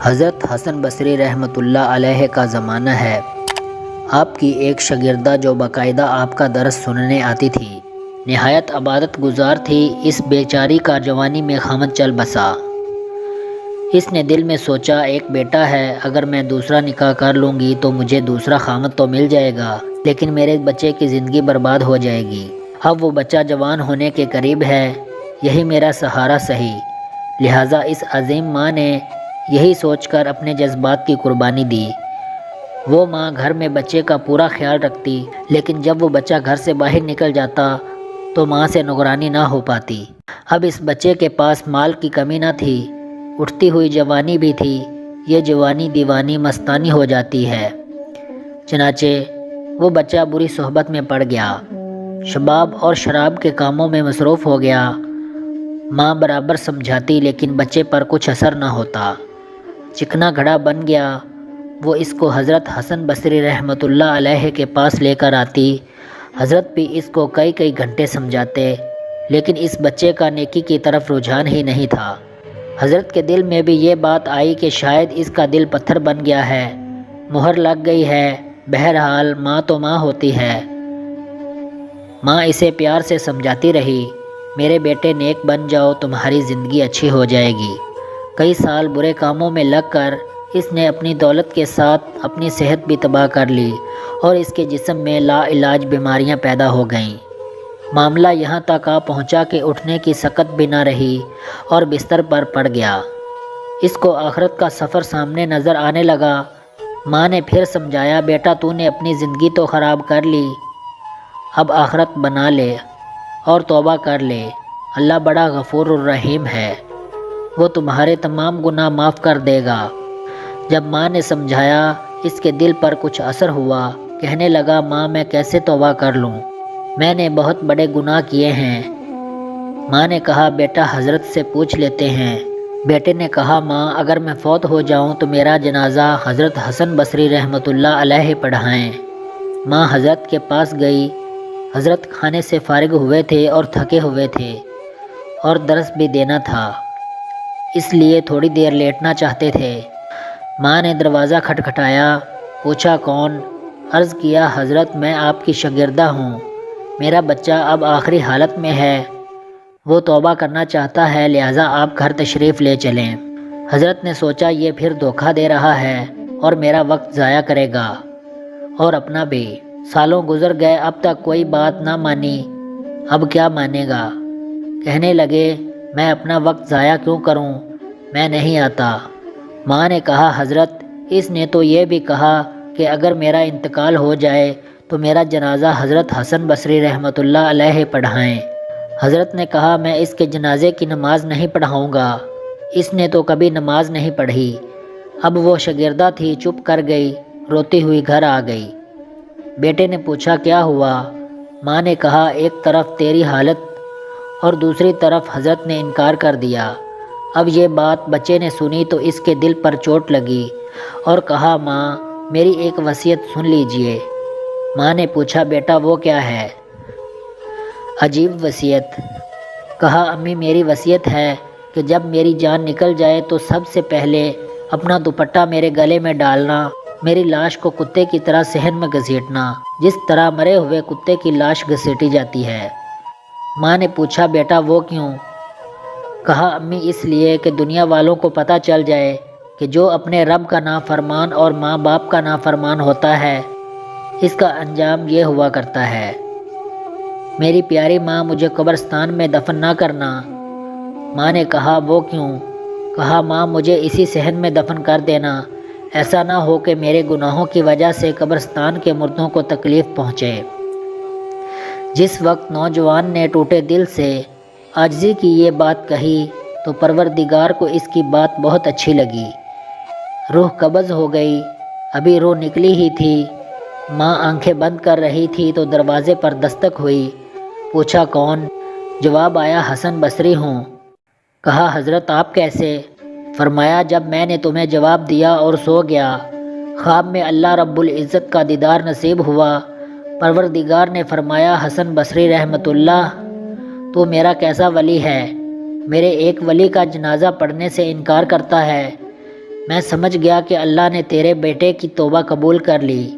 حضرت حسن بصری رحمۃ اللہ علیہ کا زمانہ ہے۔ آپ کی ایک شاگردہ جو باقاعدہ آپ کا درس سننے آتی تھی، نہایت عبادت گزار تھی۔ اس بیچاری کا جوانی میں خامد چل بسا۔ اس نے دل میں سوچا، ایک بیٹا ہے، اگر میں دوسرا نکاح کر لوں گی تو مجھے دوسرا خامد تو مل جائے گا، لیکن میرے بچے کی زندگی برباد ہو جائے گی۔ اب وہ بچہ جوان ہونے کے قریب ہے، یہی میرا سہارا سہی۔ لہٰذا اس عظیم ماں نے یہی سوچ کر اپنے جذبات کی قربانی دی۔ وہ ماں گھر میں بچے کا پورا خیال رکھتی، لیکن جب وہ بچہ گھر سے باہر نکل جاتا تو ماں سے نگرانی نہ ہو پاتی۔ اب اس بچے کے پاس مال کی کمی نہ تھی، اٹھتی ہوئی جوانی بھی تھی۔ یہ جوانی دیوانی مستانی ہو جاتی ہے۔ چنانچہ وہ بچہ بری صحبت میں پڑ گیا، شباب اور شراب کے کاموں میں مصروف ہو گیا۔ ماں برابر سمجھاتی لیکن بچے پر کچھ اثر نہ ہوتا، چکنا گھڑا بن گیا۔ وہ اس کو حضرت حسن بصری رحمۃ اللہ علیہ کے پاس لے کر آتی۔ حضرت بھی اس کو کئی گھنٹے سمجھاتے، لیکن اس بچے کا نیکی کی طرف رجحان ہی نہیں تھا۔ حضرت کے دل میں بھی یہ بات آئی کہ شاید اس کا دل پتھر بن گیا ہے، مہر لگ گئی ہے۔ بہرحال ماں تو ماں ہوتی ہے۔ ماں اسے پیار سے سمجھاتی رہی، میرے بیٹے نیک بن جاؤ، تمہاری زندگی اچھی ہو جائے گی۔ کئی سال برے کاموں میں لگ کر اس نے اپنی دولت کے ساتھ اپنی صحت بھی تباہ کر لی اور اس کے جسم میں لا علاج بیماریاں پیدا ہو گئیں۔ معاملہ یہاں تک آ پہنچا کہ اٹھنے کی سکت بھی نہ رہی اور بستر پر پڑ گیا۔ اس کو آخرت کا سفر سامنے نظر آنے لگا۔ ماں نے پھر سمجھایا، بیٹا تو نے اپنی زندگی تو خراب کر لی، اب آخرت بنا لے اور توبہ کر لے۔ اللہ بڑا غفور الرحیم ہے، وہ تمہارے تمام گناہ معاف کر دے گا۔ جب ماں نے سمجھایا، اس کے دل پر کچھ اثر ہوا۔ کہنے لگا، ماں میں کیسے توبہ کر لوں، میں نے بہت بڑے گناہ کیے ہیں۔ ماں نے کہا، بیٹا حضرت سے پوچھ لیتے ہیں۔ بیٹے نے کہا، ماں اگر میں فوت ہو جاؤں تو میرا جنازہ حضرت حسن بصری رحمۃ اللہ علیہ پڑھائیں۔ ماں حضرت کے پاس گئی۔ حضرت کھانے سے فارغ ہوئے تھے اور تھکے ہوئے تھے اور درس بھی دینا تھا، اس لیے تھوڑی دیر لیٹنا چاہتے تھے۔ ماں نے دروازہ کھٹکھٹایا، پوچھا کون؟ عرض کیا، حضرت میں آپ کی شاگردہ ہوں، میرا بچہ اب آخری حالت میں ہے، وہ توبہ کرنا چاہتا ہے، لہٰذا آپ گھر تشریف لے چلیں۔ حضرت نے سوچا، یہ پھر دھوکہ دے رہا ہے اور میرا وقت ضائع کرے گا اور اپنا بھی۔ سالوں گزر گئے، اب تک کوئی بات نہ مانی، اب کیا مانے گا؟ کہنے لگے، میں اپنا وقت ضائع کیوں کروں، میں نہیں آتا۔ ماں نے کہا، حضرت اس نے تو یہ بھی کہا کہ اگر میرا انتقال ہو جائے تو میرا جنازہ حضرت حسن بصری رحمۃ اللہ علیہ پڑھائیں۔ حضرت نے کہا، میں اس کے جنازے کی نماز نہیں پڑھاؤں گا، اس نے تو کبھی نماز نہیں پڑھی۔ اب وہ شاگردہ تھی، چپ کر گئی، روتی ہوئی گھر آ گئی۔ بیٹے نے پوچھا، کیا ہوا؟ ماں نے کہا، ایک طرف تیری حالت اور دوسری طرف حضرت نے انکار کر دیا۔ اب یہ بات بچے نے سنی تو اس کے دل پر چوٹ لگی اور کہا، ماں میری ایک وصیت سن لیجئے۔ ماں نے پوچھا، بیٹا وہ کیا ہے؟ عجیب وصیت؟ کہا، امی میری وصیت ہے کہ جب میری جان نکل جائے تو سب سے پہلے اپنا دوپٹہ میرے گلے میں ڈالنا، میری لاش کو کتے کی طرح صحن میں گھسیٹنا، جس طرح مرے ہوئے کتے کی لاش گھسیٹی جاتی ہے۔ ماں نے پوچھا، بیٹا وہ کیوں؟ کہا، امی اس لیے کہ دنیا والوں کو پتہ چل جائے کہ جو اپنے رب کا نافرمان اور ماں باپ کا نافرمان ہوتا ہے، اس کا انجام یہ ہوا کرتا ہے۔ میری پیاری ماں، مجھے قبرستان میں دفن نہ کرنا۔ ماں نے کہا، وہ کیوں؟ کہا، ماں مجھے اسی صحن میں دفن کر دینا، ایسا نہ ہو کہ میرے گناہوں کی وجہ سے قبرستان کے مردوں کو تکلیف پہنچے۔ جس وقت نوجوان نے ٹوٹے دل سے عاجزی کی یہ بات کہی تو پروردگار کو اس کی بات بہت اچھی لگی۔ روح قبض ہو گئی، ابھی روح نکلی ہی تھی۔ ماں آنکھیں بند کر رہی تھی تو دروازے پر دستک ہوئی۔ پوچھا، کون؟ جواب آیا، حسن بصری ہوں۔ کہا، حضرت آپ کیسے؟ فرمایا، جب میں نے تمہیں جواب دیا اور سو گیا، خواب میں اللہ رب العزت کا دیدار نصیب ہوا۔ پروردگار نے فرمایا، حسن بصری رحمۃ اللہ، تو میرا کیسا ولی ہے؟ میرے ایک ولی کا جنازہ پڑھنے سے انکار کرتا ہے، میں سمجھ گیا کہ اللہ نے تیرے بیٹے کی توبہ قبول کر لی۔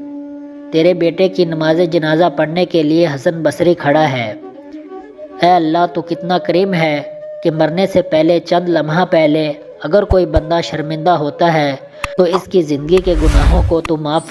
تیرے بیٹے کی نماز جنازہ پڑھنے کے لیے حسن بصری کھڑا ہے۔ اے اللہ تو کتنا کریم ہے کہ مرنے سے پہلے چند لمحہ پہلے اگر کوئی بندہ شرمندہ ہوتا ہے تو اس کی زندگی کے گناہوں کو تو معاف